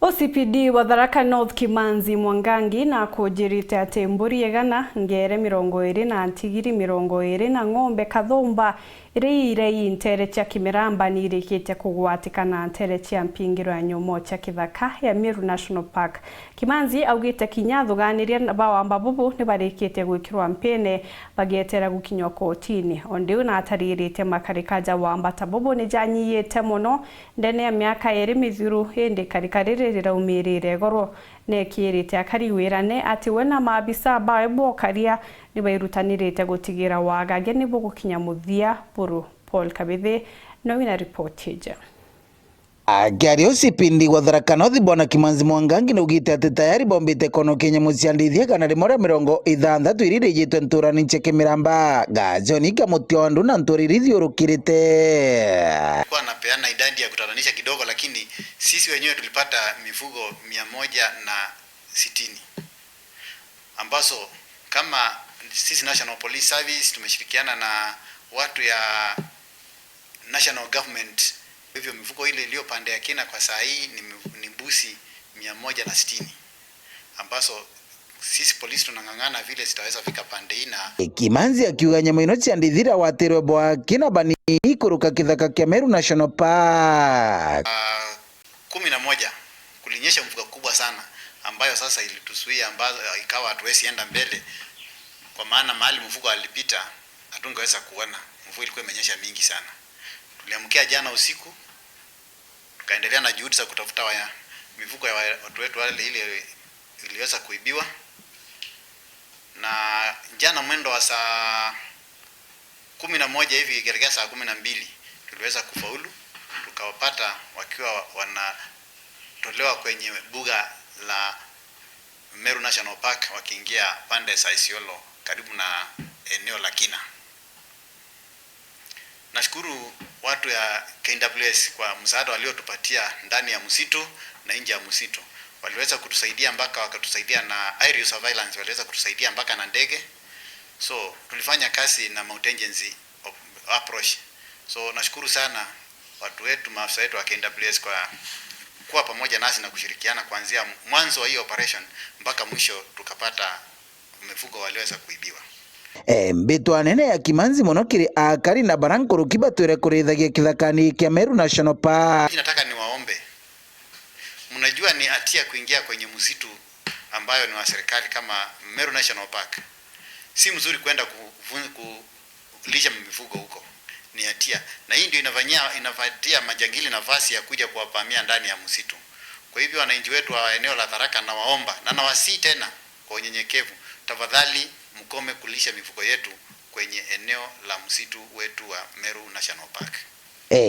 OCPD wa Tharaka North Kimanzi Mwangangi na kujirite ati mburi igana ngere 20 na ntigiri 20 na ng'ombe kathumba ire intere cia Kimiramba nirikite kugwatikana ntere cia mpingiro ya nyomo cia kithaka ya Meru National Park. Kimanzi augite kinya thuganirie bawamba bubu ni barikite gwikirwa mpene bagietera gukinywa kotini ondiu na ataririte makarikaja wambata bubu ni janyiyete muno ndene ya miaka 2 mithiru indi karikarire riraumirire goro nekirite akariwirane ati wena maabisa bae bokaria ni bairutanirite gutigira wagage ni bugukinya muthia buru. Paul Kabithe no wina report hija. Gari OCPD wa Tharaka North Bwana Kimanzi Mwangangi nugite ati tayari bombite kono Kenya muciandithia kana rimore 60 irire yitwe nturani nche Kimiramba gajoni kamutiondo na nturirithi urukirite kwa napeana idadi ya kutatanisha kidogo, lakini sisi wenyewe tulipata mifugo 160 ambazo kama sisi National Police Service tumeshirikiana na watu ya National Government. Hivyo mifugo ile iliyo pande ya kina kwa saa hii ni mbuzi 160 ambazo sisi polisi tunang'ang'ana vile zitaweza fika pande hii. Na Kimanzi akiuga nyama ino ciandithira watirwe bwa kina bani kuruka kithaka kya Meru National Park 11 kulinyesha mvua kubwa sana ambayo sasa ilitusuia, ambayo ikawa hatuwezi enda mbele kwa maana mahali mfugo alipita hatungeweza kuona. Mvua ilikuwa imenyesha mingi sana. Tuliamkia jana usiku tukaendelea na juhudi za kutafuta mifugo ya watu wetu wale ile iliweza kuibiwa, na jana mwendo wa saa 11 hivi ikielekea saa 12 tuliweza kufaulu, tukawapata wakiwa wanatolewa kwenye buga la Meru National Park wakiingia pande za Isiolo karibu na eneo la kina. Nashukuru watu ya KWS kwa msaada waliotupatia ndani ya msitu na nje ya msitu. Waliweza kutusaidia mpaka wakatusaidia na aerial surveillance, waliweza kutusaidia mpaka na ndege. So tulifanya kazi na multi-agency approach. So nashukuru sana watu wetu, maafisa wetu wa KWS kwa kuwa pamoja nasi na kushirikiana kuanzia mwanzo wa hiyo operation mpaka mwisho tukapata mifugo waliweza kuibiwa. Mbitwa nene ya Kimanzi monokiri akari na barankuru kibatwire kurithagia kithakani kya Meru National Park. Nataka niwaombe, mnajua ni hatia kuingia kwenye msitu ambayo ni wa serikali kama Meru National Park. Si mzuri kwenda kulisha mifugo huko, ni hatia, na hii ndio inafatia majangili nafasi ya kuja kuwapamia ndani ya msitu. Kwa hivyo wananchi wetu wa eneo la Tharaka na waomba na nawasi tena kwa unyenyekevu, tafadhali mkome kulisha mifugo yetu kwenye eneo la msitu wetu wa Meru National Park.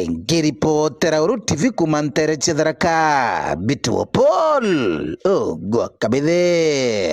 Ngiripotera Uru TV kumantere Tharaka Bituo Paul Kabithe.